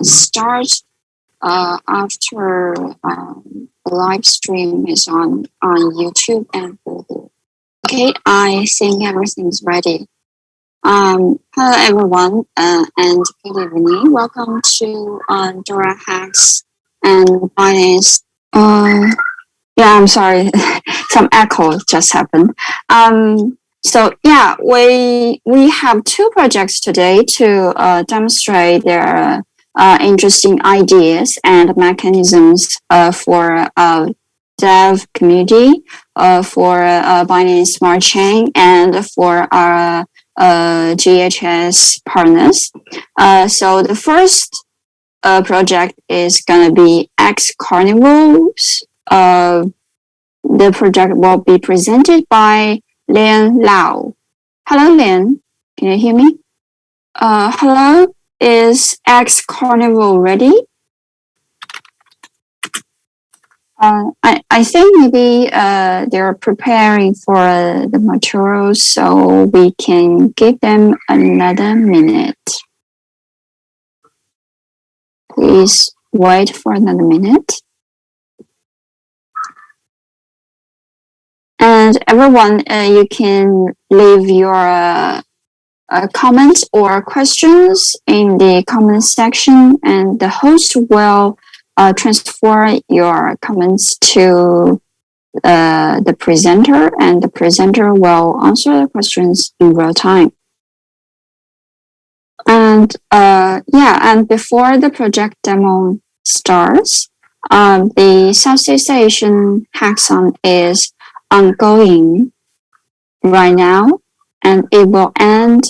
start after the live stream is on YouTube and Google. Okay, I think everything's ready. Hello everyone, and good evening. Welcome to DoraHacks and Finance. Yeah, I'm sorry, some echo just happened. So yeah, we have two projects today to demonstrate their interesting ideas and mechanisms for dev community, for Binance Smart Chain, and for our GHS partners. So the first project is gonna be XCarnival's. The project will be presented by Lian Lau. Hello, Lian. Can you hear me? Hello. Is XCarnival ready? I think maybe they're preparing for the materials, so we can give them another minute. Please wait for another minute. And everyone, you can leave your comments or questions in the comment section, and the host will transfer your comments to the presenter, and the presenter will answer the questions in real time. And and before the project demo starts, the Southeast Asian Hackathon is ongoing right now, and it will end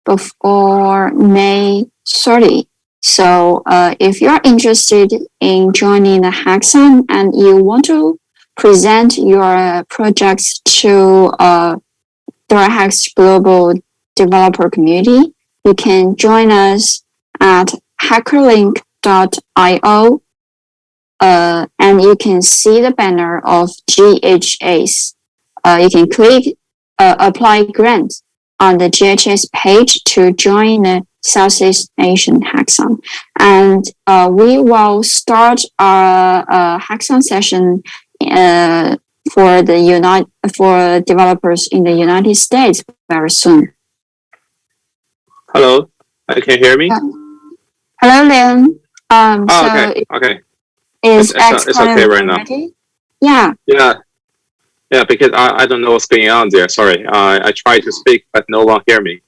before May 30. So if you're interested in joining the Hackathon and you want to present your projects to DoraHacks global developer community, you can join us at hackerlink.io, and you can see the banner of GHS. You can click apply grant on the GHS page to join the Southeast Asian Hackathon. And we will start our Hackathon session for developers in the United States very soon. Hello, can you hear me? Hello, Liam. Okay. Is it's okay right now. Ready? Yeah, because I don't know what's going on there. Sorry, I tried to speak, but no one hear me.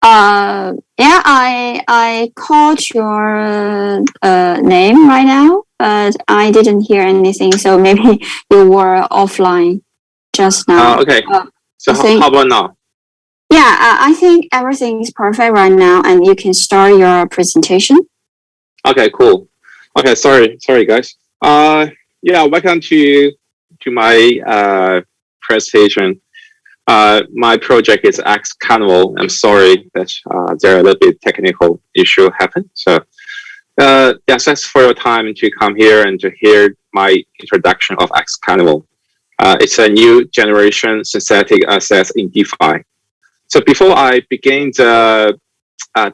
I called your name right now, but I didn't hear anything. So maybe you were offline just now. Okay. So how about now? Yeah, I think everything is perfect right now, and you can start your presentation. Okay, cool. Okay, sorry guys. Welcome to my presentation. My project is XCarnival. I'm sorry that there are a little bit technical issue happened. So thanks for your time to come here and to hear my introduction of XCarnival. It's a new generation synthetic assets in DeFi. So before I begin the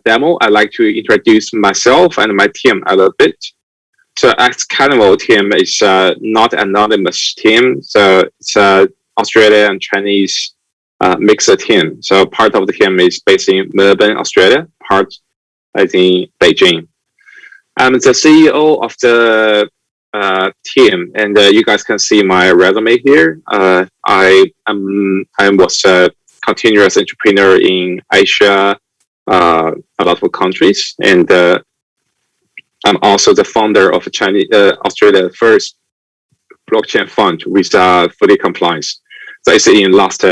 demo, I'd like to introduce myself and my team a little bit. So XCarnival team is not an anonymous team. So it's an Australian and Chinese mixed team. So part of the team is based in Melbourne, Australia, part is in Beijing. I'm the CEO of the team, and you guys can see my resume here. I was a continuous entrepreneur in Asia, a lot of countries, and I'm also the founder of Australia's first blockchain fund with fully compliance. So it's in last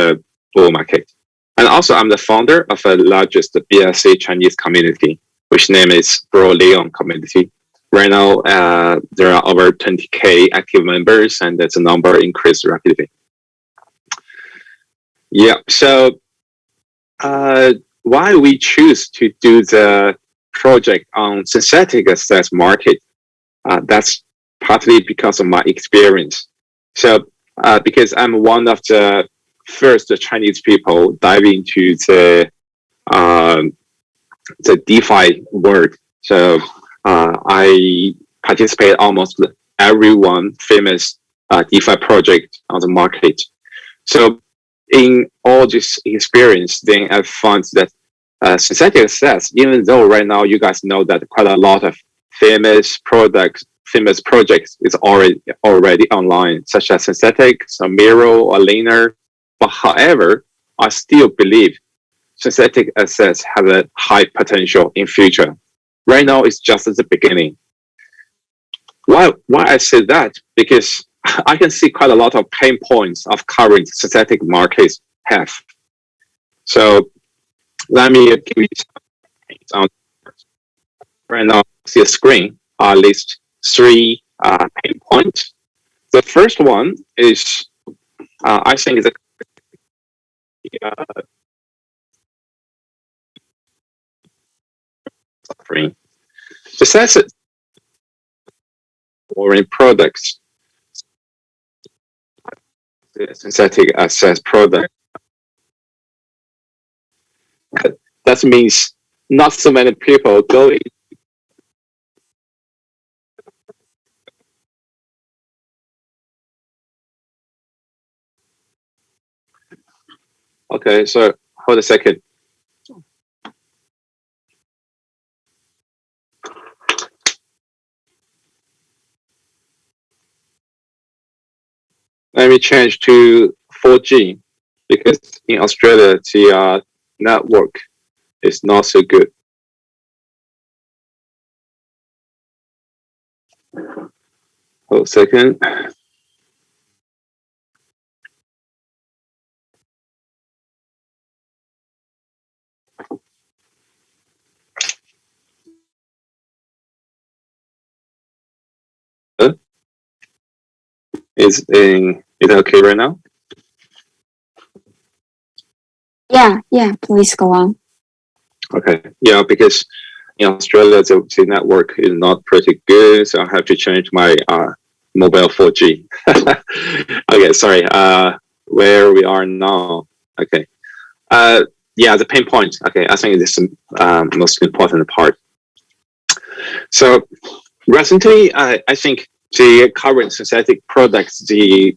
bull market. And also I'm the founder of the largest BSC Chinese community, which name is Bro Leon community. Right now, there are over 20K active members, and the number increased rapidly. Yeah, so why we choose to do the project on synthetic assets market? That's partly because of my experience. So because I'm one of the first Chinese people dive into the DeFi world. So I participate almost everyone famous DeFi project on the market. So in all this experience, then I found that synthetic assets, even though right now you guys know that quite a lot of famous projects is already online, such as synthetic, Miro, or Liner. But however, I still believe synthetic assets have a high potential in future. Right now, it's just at the beginning. Why I say that? Because I can see quite a lot of pain points of current synthetic markets have. So let me give you some examples. Right now, see a screen, at least three pain points. The first one is, I think, is a suffering. The sense foreign products, the synthetic assets product. That means not so many people go in. Okay, so hold a second. Let me change to 4G because in Australia the network is not so good. Hold a second. Is it okay right now? Yeah, please go on. Okay, yeah, because in Australia the network is not pretty good, so I have to change my mobile 4G. Okay, sorry. Where we are now? Okay. Yeah, the pain point. Okay, I think this is the most important part. So recently, I think the current synthetic products, they're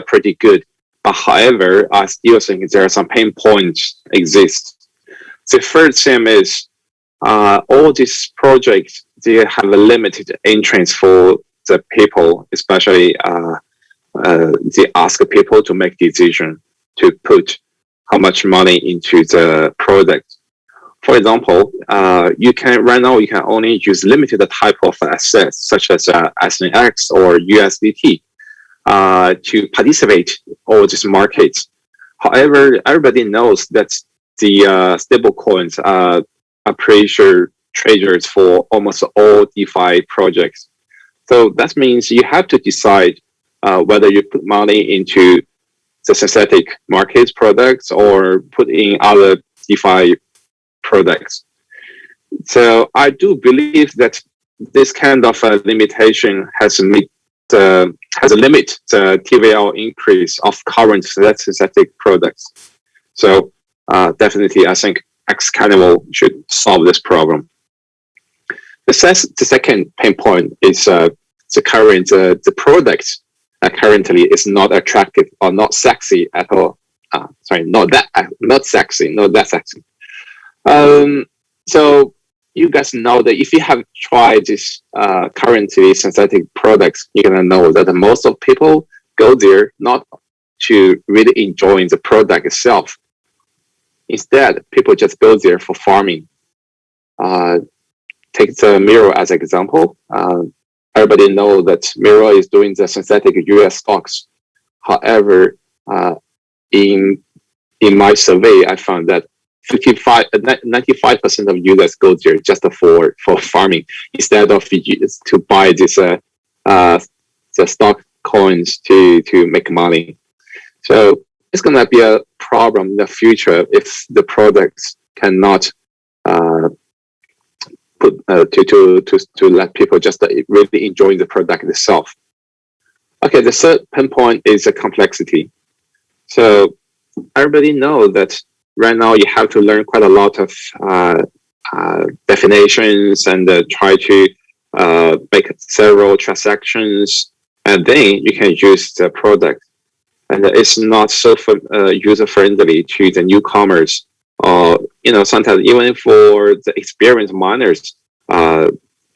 pretty good. But however, I still think there are some pain points exist. The first thing is all these projects, they have a limited entrance for the people, especially they ask people to make decision to put how much money into the product. For example, you can only use limited type of assets such as SNX or USDT to participate in all these markets. However, everybody knows that the stable coins are pressure traders for almost all DeFi projects. So that means you have to decide whether you put money into the synthetic markets products or put in other DeFi products. So I do believe that this kind of limitation has a limit the TVL increase of current synthetic products. So definitely, I think XCarnival should solve this problem. The second pain point is the product currently is not attractive or not sexy at all. Not sexy. So you guys know that if you have tried this currently synthetic products, you're gonna know that most of people go there not to really enjoy the product itself. Instead, people just go there for farming. Take the Miro as an example. Everybody knows that Miro is doing the synthetic US stocks. However, in my survey, I found that 95% of users go there just for farming instead of to buy this the stock coins to make money. So it's gonna be a problem in the future if the products cannot to let people just really enjoy the product itself. Okay, the third pinpoint is the complexity. So everybody knows that right now you have to learn quite a lot of definitions and try to make several transactions, and then you can use the product. And it's not so user friendly to the newcomers, or sometimes even for the experienced miners,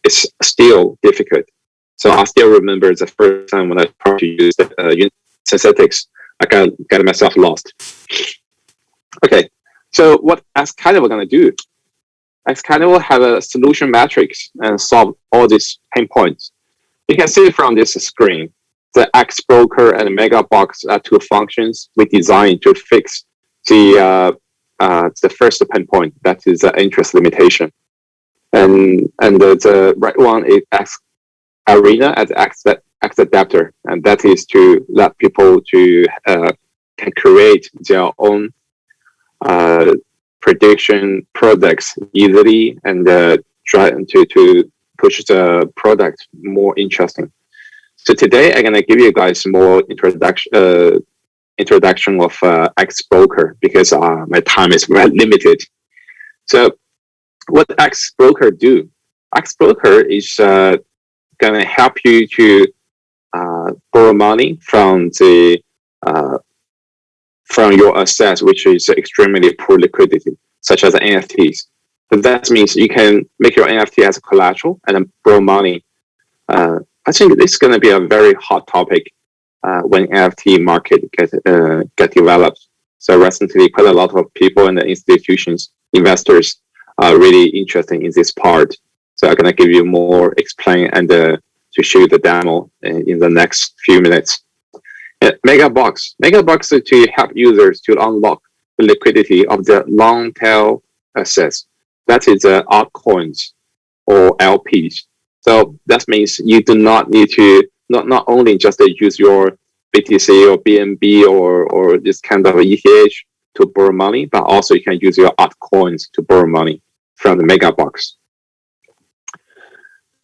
it's still difficult. So I still remember the first time when I tried to use synthetics, I got myself lost. Okay, so what XCarnival gonna do? XCarnival have a solution matrix and solve all these pain points. You can see from this screen, the X broker and Megabox are two functions we designed to fix the first pain point, that is the interest limitation. And the right one is X Arena as X adapter, and that is to let people to can create their own prediction products easily and try to push the product more interesting. So today I'm gonna give you guys more introduction of X broker, because my time is very limited. So what X broker do? X broker is gonna help you to borrow money from your assets, which is extremely poor liquidity, such as NFTs. So that means you can make your NFT as collateral and then borrow money. I think this is going to be a very hot topic when NFT market get developed. So recently, quite a lot of people and the institutions, investors, are really interested in this part. So I'm going to give you more explain and to show you the demo in the next few minutes. Megabox is to help users to unlock the liquidity of the long tail assets. That is altcoins or LPs. So that means you do not need to not only just use your BTC or BNB or this kind of ETH to borrow money, but also you can use your altcoins to borrow money from the Megabox.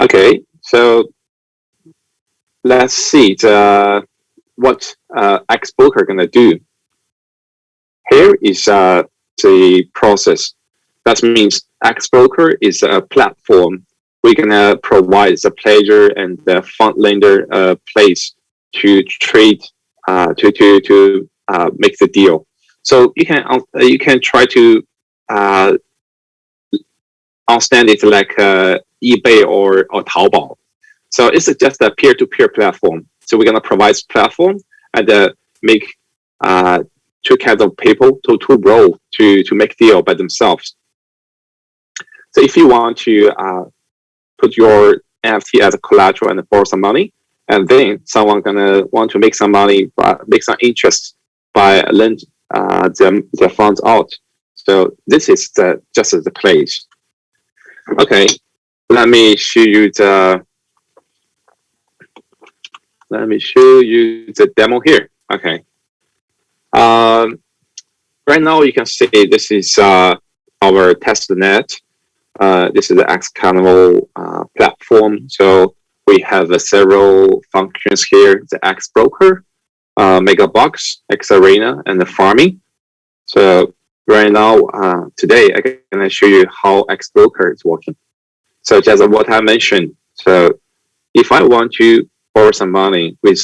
Okay, so let's see what X broker gonna do. Here is the process. That means X broker is a platform we're gonna provide the pleasure and the fund lender place to trade to make the deal. So you can try to understand it like eBay or Taobao. So it's just a peer-to-peer platform. So we're gonna provide this platform and make two kinds of people to roll to make deal by themselves. So if you want to put your NFT as a collateral and borrow some money, and then someone gonna want to make some money, make some interest by lend their funds out. So this is just the place. Okay, let me show you the demo here. Okay. Right now you can see this is our test net. This is the XCarnival platform. So we have several functions here: the X broker, Megabox, X Arena, and the farming. So right now, today I'm gonna show you how X broker is working. So just what I mentioned. So if I want to borrow some money with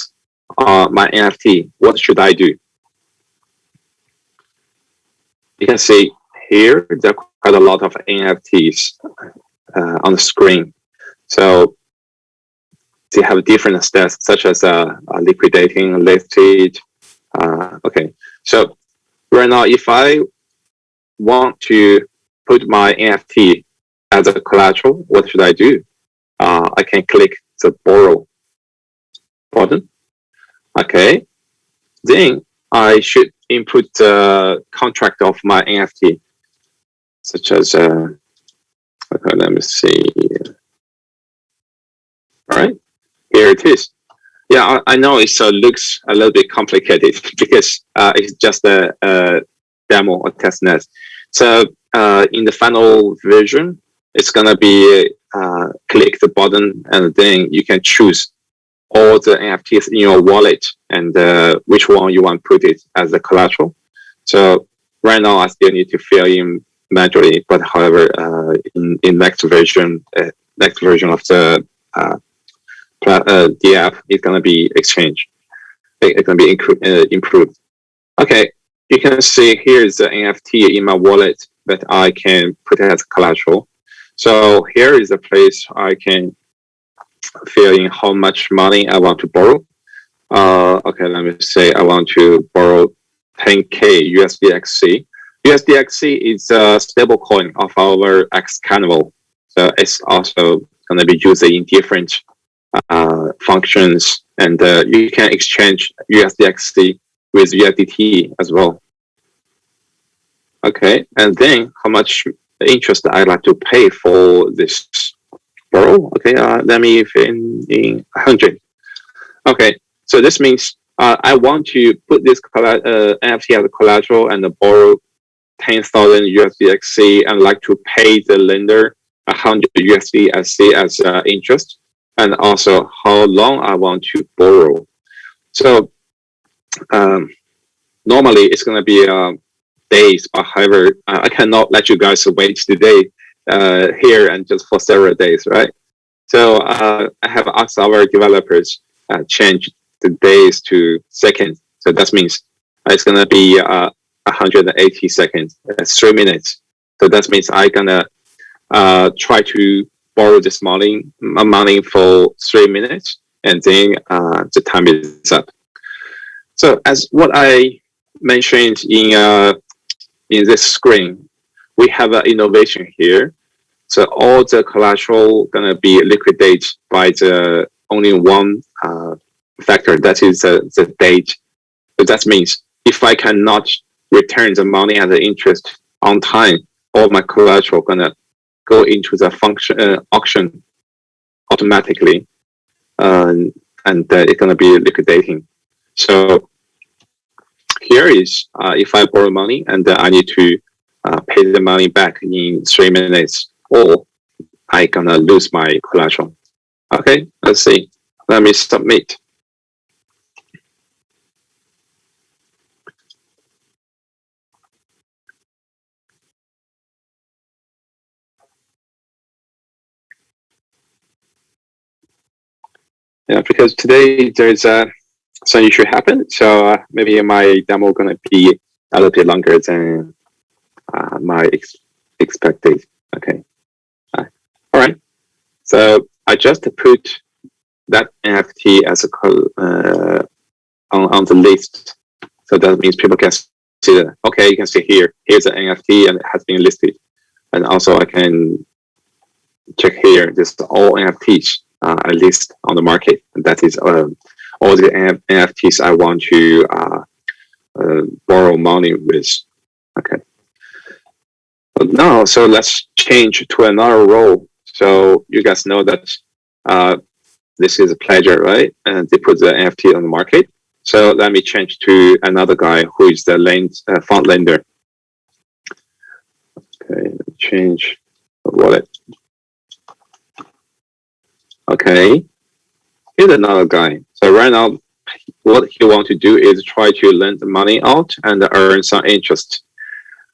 my NFT, what should I do? You can see here there are quite a lot of NFTs on the screen. So they have different stats, such as liquidating, listed. Okay, so right now, if I want to put my NFT as a collateral, what should I do? I can click the borrow button. Okay, then I should input the contract of my NFT, such as okay, let me see. All right, here it is. Yeah, I know it looks a little bit complicated because it's just a demo or testnet. So in the final version, it's gonna be click the button and then you can choose all the NFTs in your wallet and which one you want to put it as a collateral. So right now I still need to fill in manually, but however, in next version of the the app, it's gonna be exchanged. It's gonna be improved. Okay, you can see here is the NFT in my wallet that I can put as collateral. So here is a place I can fill in how much money I want to borrow. Okay, let me say I want to borrow 10K USDXC. USDXC is a stable coin of our XCarnival. So it's also going to be used in different functions, and you can exchange USDXC with USDT as well. Okay, and then how much interest I like to pay for this borrow? Okay, let me fill in 100. Okay, so this means I want to put this NFT as a collateral and borrow 10,000 USDXC and like to pay the lender 100 USDXC as interest, and also how long I want to borrow. So normally it's going to be days, but however, I cannot let you guys wait today here and just for several days, right? So I have asked our developers change the days to seconds. So that means it's going to be 180 seconds, 3 minutes. So that means I'm going to try to borrow this money for 3 minutes, and then the time is up. So as what I mentioned in this screen, we have an innovation here. So all the collateral gonna be liquidated by the only one factor, that is the date. So that means if I cannot return the money and the interest on time, all my collateral gonna go into the auction automatically, and it's gonna be liquidating. So here is if I borrow money and I need to pay the money back in 3 minutes, or I gonna lose my collateral. Okay, let's see. Let me submit. Yeah, because today there's some issue happen, so maybe my demo gonna be a little bit longer than my expected. Okay. All right. So I just put that NFT as a on the list. So that means people can see that. Okay, you can see here. Here's an NFT and it has been listed. And also I can check here. This is all NFTs I list on the market. And that is all the NFTs I want to borrow money with. Okay. But now, so let's change to another role. So you guys know that this is a pleasure, right? And they put the NFT on the market. So let me change to another guy who is the fund lender. Okay, change the wallet. Okay, here's another guy. So right now, what he wants to do is try to lend the money out and earn some interest.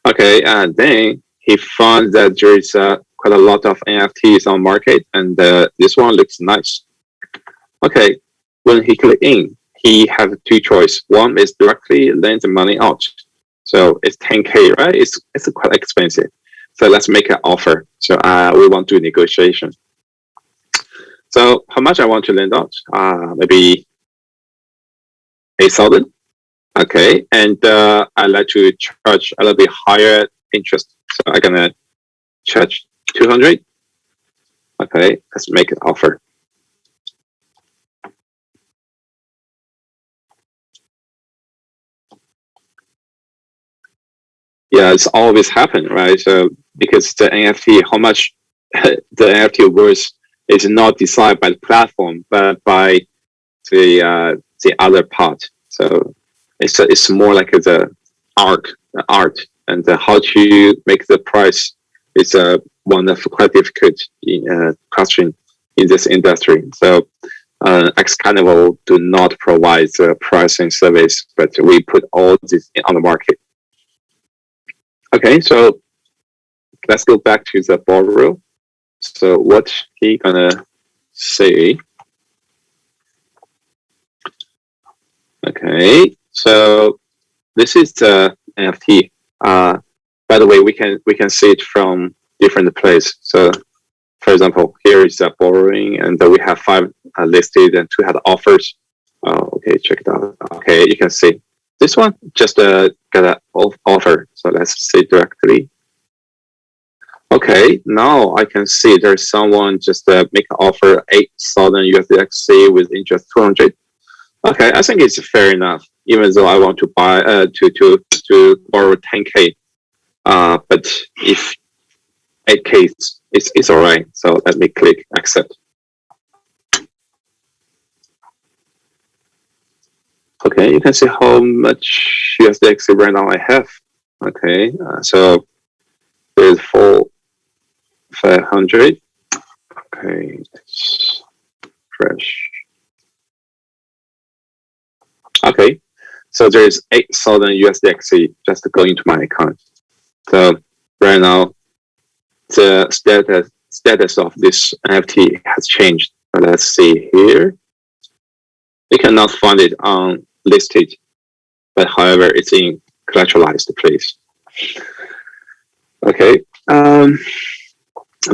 Okay, and then he found that there is quite a lot of NFTs on market, and this one looks nice. Okay, when he click in, he has two choices. One is directly lend the money out. So it's 10K, right? It's quite expensive. So let's make an offer. So we want to do negotiation. So how much I want to lend out? Maybe 8,000. Okay, and I like to charge a little bit higher interest. So I'm gonna charge 200. Okay, let's make an offer. Yeah, it's always happen, right? So because the NFT, how much the NFT worth is not decided by the platform, but by the other part. So it's more like the art, and how to make the price is one of quite difficult question in this industry. So XCarnival do not provide the pricing service, but we put all this on the market. Okay, so let's go back to the borrow. So what he gonna say? Okay, so this is the NFT. By the way, we can see it from different places. So, for example, here is the borrowing, and we have 5 listed and 2 had offers. Okay, check it out. Okay, you can see this one just got an offer. So let's see directly. Okay, now I can see there's someone just make an offer 8,000 USDXC with interest 200. Okay, I think it's fair enough. Even though I want to buy to borrow 10K, but if 8K it's all right. So let me click accept. Okay, you can see how much USDXC right now I have. Okay, so there's 500. Okay, it's fresh. Okay, so there's 8,000 USDXC just to go into my account. So right now, the status of this NFT has changed. Let's see here. You cannot find it on listed, but however, it's in collateralized place. Okay,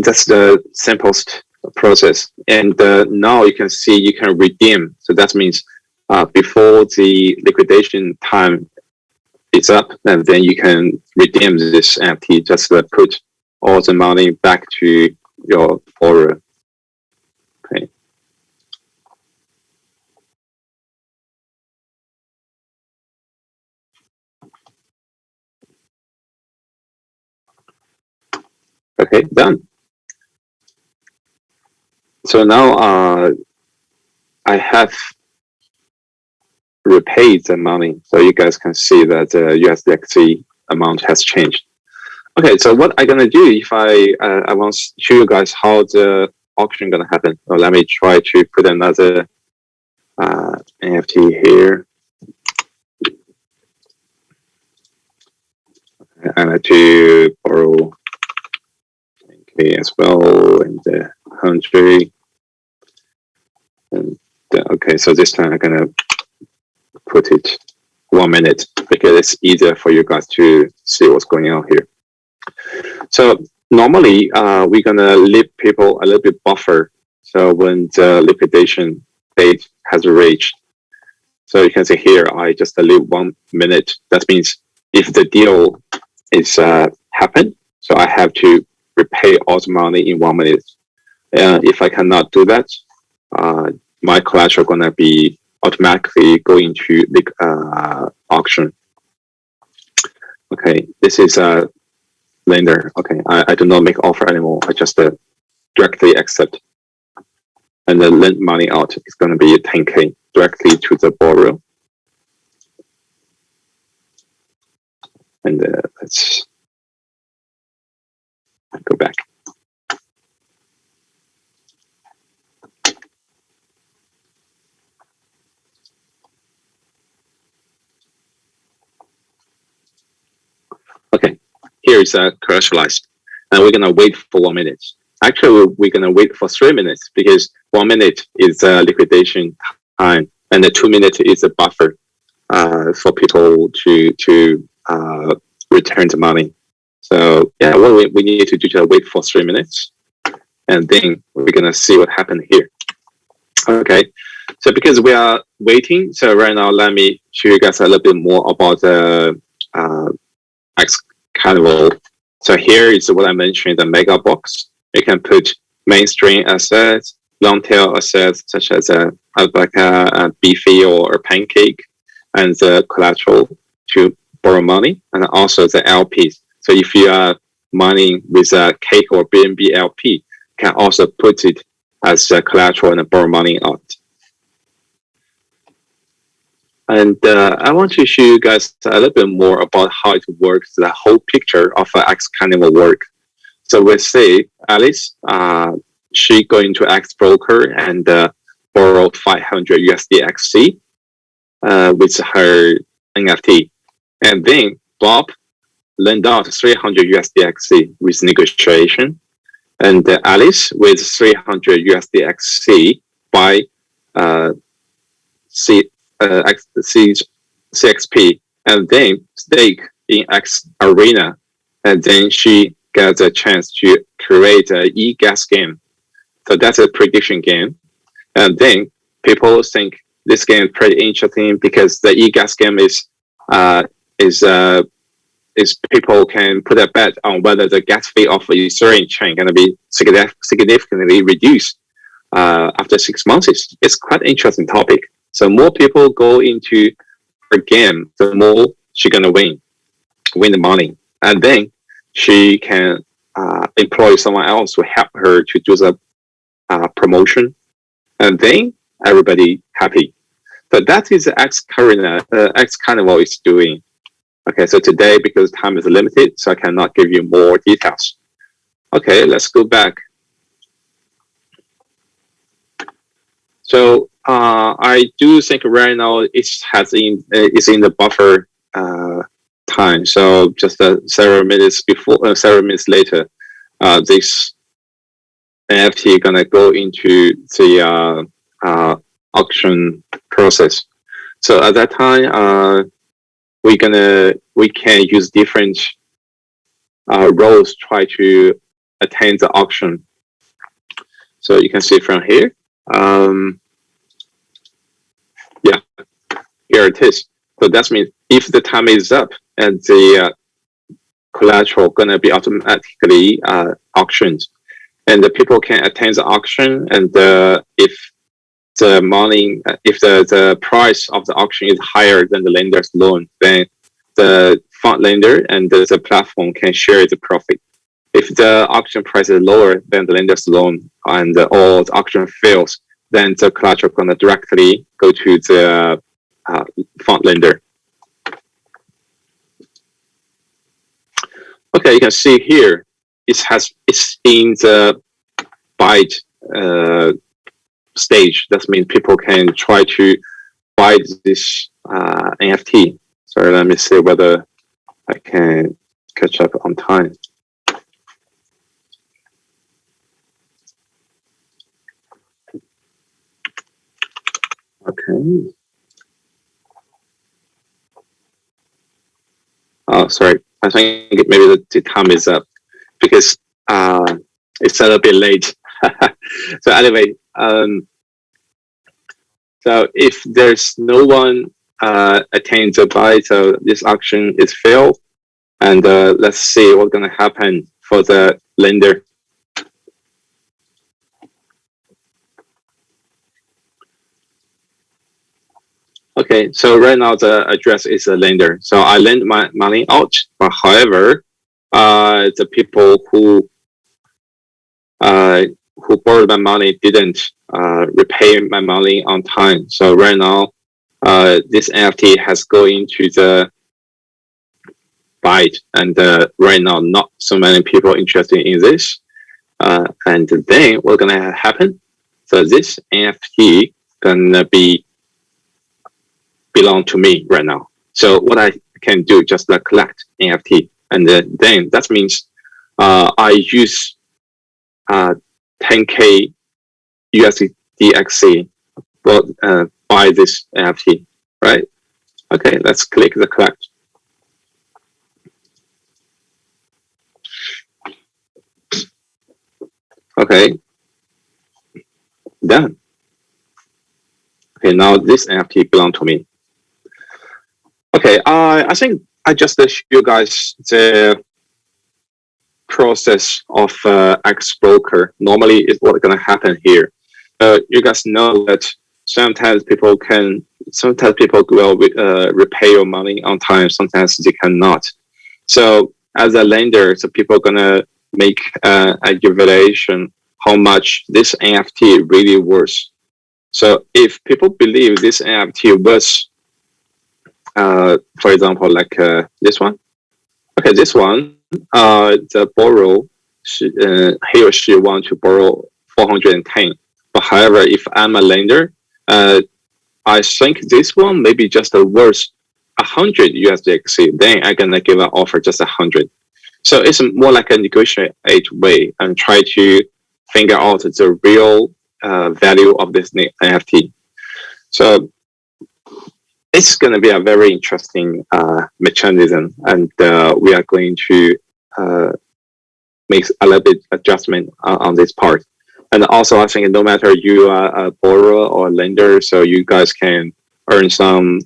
that's the simplest process. And now you can see you can redeem. So that means before the liquidation time is up, and then you can redeem this NFT. Just put all the money back to your borrower. Okay. Okay, done. So now I have repaid the money, so you guys can see that the USDXC amount has changed. Okay, so what I'm gonna do if I want to show you guys how the auction gonna happen. So let me try to put another NFT here. I like to borrow 10K as well, and 100. And okay, so this time I'm gonna put it 1 minute because it's easier for you guys to see what's going on here. So normally we're gonna leave people a little bit buffer. So when the liquidation date has reached, so you can see here I just leave 1 minute. That means if the deal is happened, so I have to repay all the money in 1 minute. If I cannot do that, my collateral gonna be automatically going to the auction. Okay, this is a lender. Okay, I do not make offer anymore. I just directly accept, and then lend money out. It's gonna be 10K directly to the borrower. And let's go back. Okay, here is collateralized, and we're gonna wait for 1 minute. Actually, we're gonna wait for 3 minutes because 1 minute is liquidation time, and the 2 minutes is a buffer for people to return the money. So yeah, what we need to do is wait for 3 minutes, and then we're gonna see what happened here. Okay, so because we are waiting, so right now let me show you guys a little bit more about the XCarnival. So here is what I mentioned, the mega box. You can put mainstream assets, long tail assets such as alpaca, beefy or pancake, and the collateral to borrow money, and also the LPs. So if you are mining with a cake or BNB LP, you can also put it as a collateral and borrow money out. And I want to show you guys a little bit more about how it works, the whole picture of XCarnival work. So we say Alice, she going to X broker and borrow 500 USDXC with her NFT. And then Bob lend out 300 USDXC with negotiation, and Alice with 300 USDXC by CXP, and then stake in X Arena, and then she gets a chance to create a e-gas game. So that's a prediction game, and then people think this game is pretty interesting because the e-gas game is people can put a bet on whether the gas fee of the Ethereum chain going to be significantly reduced after 6 months. It's quite an interesting topic. So more people go into her game, the more she's gonna win the money, and then she can employ someone else to help her to do the promotion, and then everybody happy. So that is XCarnival is doing. Okay, so today, because time is limited, so I cannot give you more details. Okay, let's go back. So I do think right now it's in the buffer time. So just several minutes later, this NFT gonna go into the auction process. So at that time, we can use different roles try to attend the auction. So you can see from here. Yeah, here it is. So that means if the time is up and the collateral gonna be automatically auctioned, and the people can attend the auction, and if the money, if the price of the auction is higher than the lender's loan, then the fund lender and the platform can share the profit. If the auction price is lower than the lender's loan and or the auction fails, then the collateral gonna directly go to the fund lender. Okay, you can see here it's in the bite stage. That means people can try to buy this NFT. So let me see whether I can catch up on time. Okay. Oh, sorry. I think maybe the time is up because it's a little bit late. So anyway, so if there's no one attend to buy, so this auction is failed, and let's see what's gonna happen for the lender. Okay, so right now the address is a lender. So I lend my money out, but however, the people who borrowed my money didn't repay my money on time. So right now, this NFT has gone into the bite, and right now not so many people interested in this. And then what's gonna happen? So this NFT gonna belong to me right now. So what I can do just collect NFT, and then that means I use 10K USDXC buy this NFT, right? Okay, let's click the collect. Okay, done. Okay, now this NFT belongs to me. Okay, I think I just show you guys the process of X broker. Normally, is what's gonna happen here. You guys know that sometimes people will repay your money on time. Sometimes they cannot. So as a lender, so people are gonna make a evaluation how much this NFT really worth. So if people believe this NFT worth, for example, like this one. Okay, this one, the borrow, he or she want to borrow 410. But however, if I'm a lender, I think this one maybe just worth 100 USDXC, then I'm gonna give an offer just 100. So it's more like a negotiate way and try to figure out the real value of this NFT. So it's going to be a very interesting mechanism, and we are going to make a little bit adjustment on this part. And also, I think no matter you are a borrower or lender, so you guys can earn some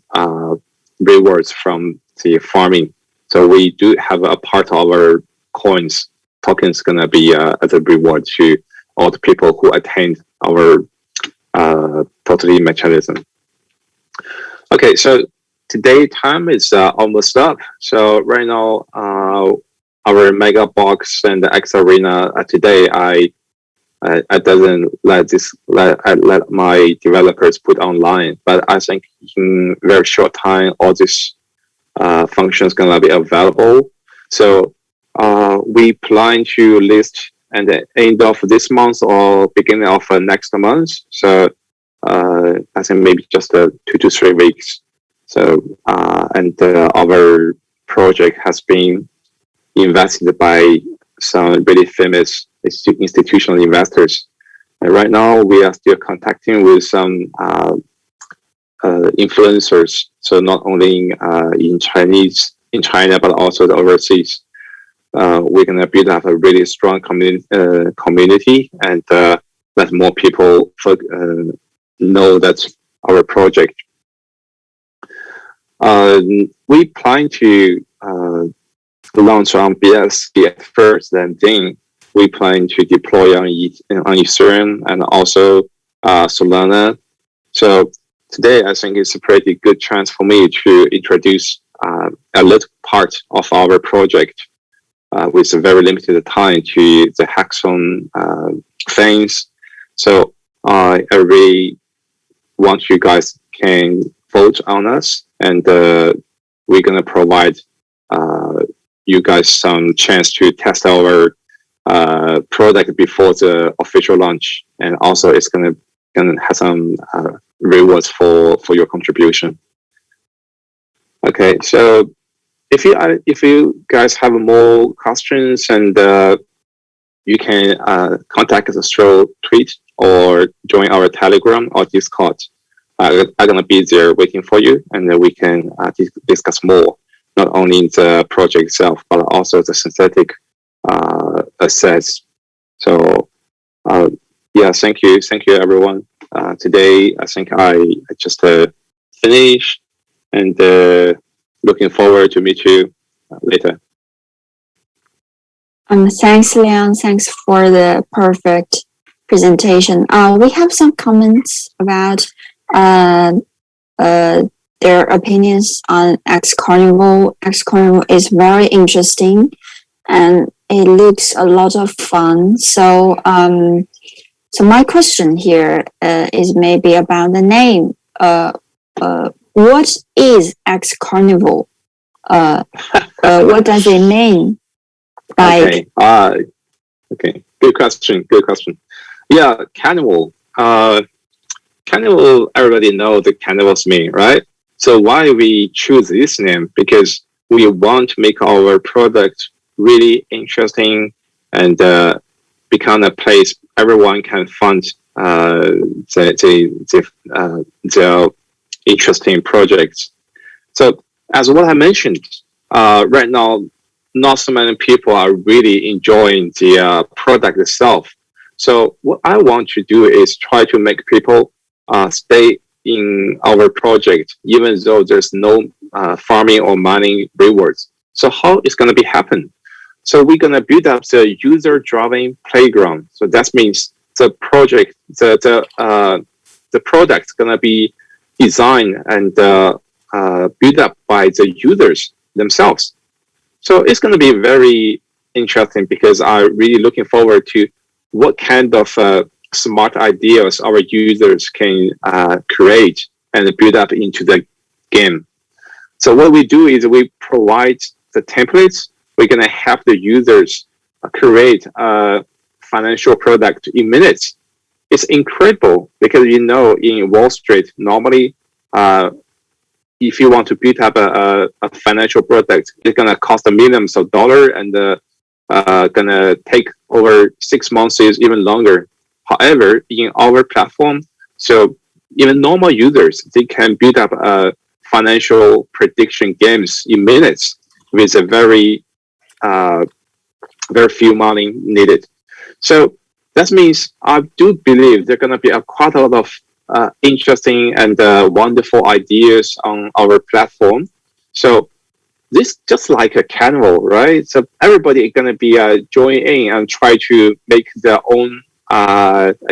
rewards from the farming. So we do have a part of our tokens going to be as a reward to all the people who attend our totally mechanism. Okay, so today time is almost up. So right now, our mega box and the X Arena today, I doesn't let my developers put online, but I think in very short time, all this functions gonna be available. So we plan to list at the end of this month or beginning of next month. So I think maybe just 2 to 3 weeks. So and our project has been invested by some really famous institutional investors. And right now we are still contacting with some influencers. So not only in China, but also the overseas. We're gonna build up a really strong community and let more people know that our project. We plan to launch on BSC at first, and then we plan to deploy on Ethereum and also Solana. So today, I think it's a pretty good chance for me to introduce a little part of our project with a very limited time to the hackathon things. So I really want you guys can vote on us, and we're gonna provide you guys some chance to test our product before the official launch, and also it's gonna have some rewards for your contribution. Okay, so if you guys have more questions, and you can contact us through tweet or join our Telegram or Discord. I'm gonna be there waiting for you, and then we can discuss more, not only the project itself, but also the synthetic assets. So yeah, thank you everyone. Today I think I just finished, and looking forward to meet you later. Thanks, Liang. Thanks for the perfect presentation. We have some comments about their opinions on XCarnival. XCarnival is very interesting, and it looks a lot of fun. So, so my question here is maybe about the name. What is XCarnival? What does it mean? Like, okay. Good question. Yeah, carnival. Carnival, everybody knows the carnival's mean, right? So why we choose this name? Because we want to make our product really interesting and become a place everyone can find their interesting projects. So as what I mentioned, right now, not so many people are really enjoying the product itself. So what I want to do is try to make people stay in our project, even though there's no farming or mining rewards. So how it's going to be happen? So we're going to build up the user-driven playground. So that means the project, the product's going to be designed and built up by the users themselves. So it's going to be very interesting, because I'm really looking forward to what kind of smart ideas our users can create and build up into the game. So what we do is we provide the templates. We're going to help the users create a financial product in minutes. It's incredible, because in Wall Street, normally if you want to build up a financial product, it's gonna cost millions of dollars and gonna take over 6 months, even longer. However, in our platform, so even normal users, they can build up financial prediction games in minutes with a very few money needed. So that means I do believe there are going to be quite a lot of interesting and wonderful ideas on our platform. So this just like a carnival, right? So everybody is going to be join in and try to make their own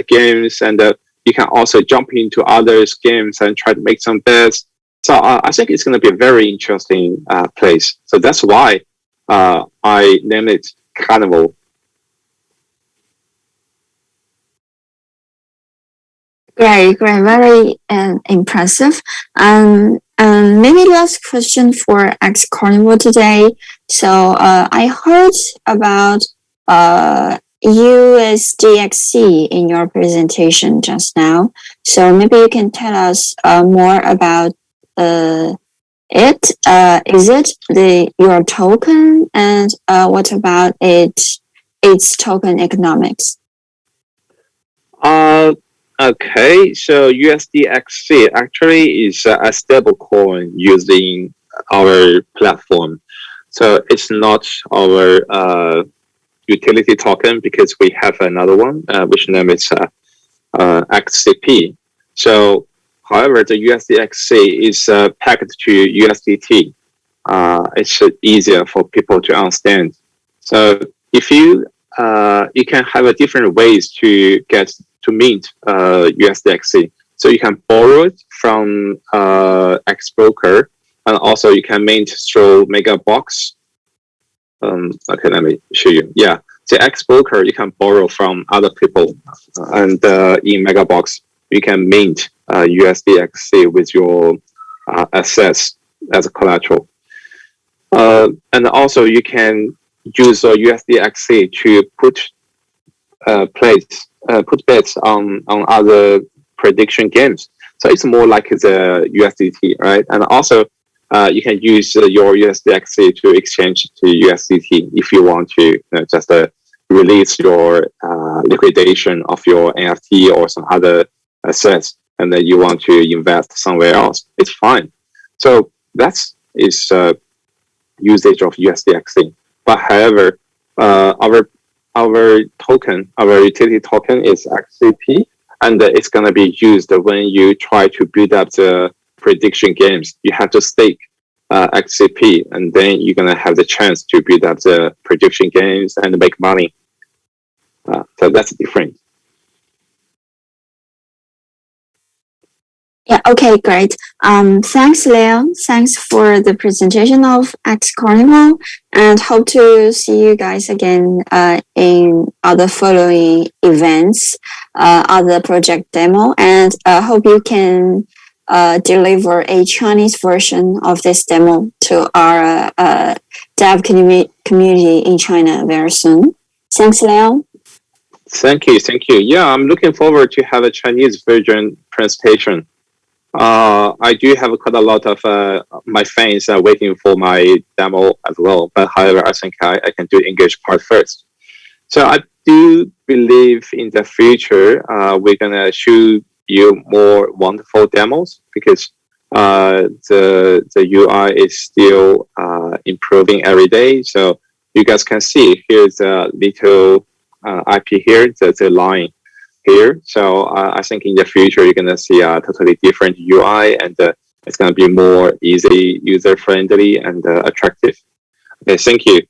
games, and you can also jump into others' games and try to make some bets. So I think it's going to be a very interesting place. So that's why I named it Carnival. Great, very impressive. Maybe last question for XCarnival today. So I heard about USDXC in your presentation just now. So maybe you can tell us more about it. Is it your token, and what about its token economics? Okay, so USDXC actually is a stable coin using our platform. So it's not our utility token, because we have another one, which name is XCP. So, however, the USDXC is pegged to USDT. It's easier for people to understand. So if you can have different ways to mint USDXC. So you can borrow it from X broker, and also you can mint through Megabox. Okay, let me show you. Yeah, the X broker you can borrow from other people, and in Megabox you can mint USDXC with your assets as a collateral. And also you can use USDXC to put bets on other prediction games. So it's more like the USDT, right? And also you can use your USDXC to exchange to USDT if you want to just release your liquidation of your NFT or some other assets, and then you want to invest somewhere else. It's fine. So that's usage of USDXC. But however, our token, our utility token is XCP, and it's going to be used when you try to build up the prediction games. You have to stake XCP, and then you're going to have the chance to build up the prediction games and make money. So that's different. Yeah, okay, great. Thanks, Leo. Thanks for the presentation of XCarnival, and hope to see you guys again in other following events, other project demo, and hope you can deliver a Chinese version of this demo to our dev community in China very soon. Thanks, Leo. Thank you. Yeah, I'm looking forward to have a Chinese version presentation. I do have quite a lot of my fans waiting for my demo as well. But however, I think I can do English part first. So I do believe in the future we're gonna show you more wonderful demos, because the UI is still improving every day. So you guys can see here's a little IP here, the line here. So I think in the future you're gonna see a totally different UI, and it's gonna be more easy, user friendly, and attractive. Okay, thank you.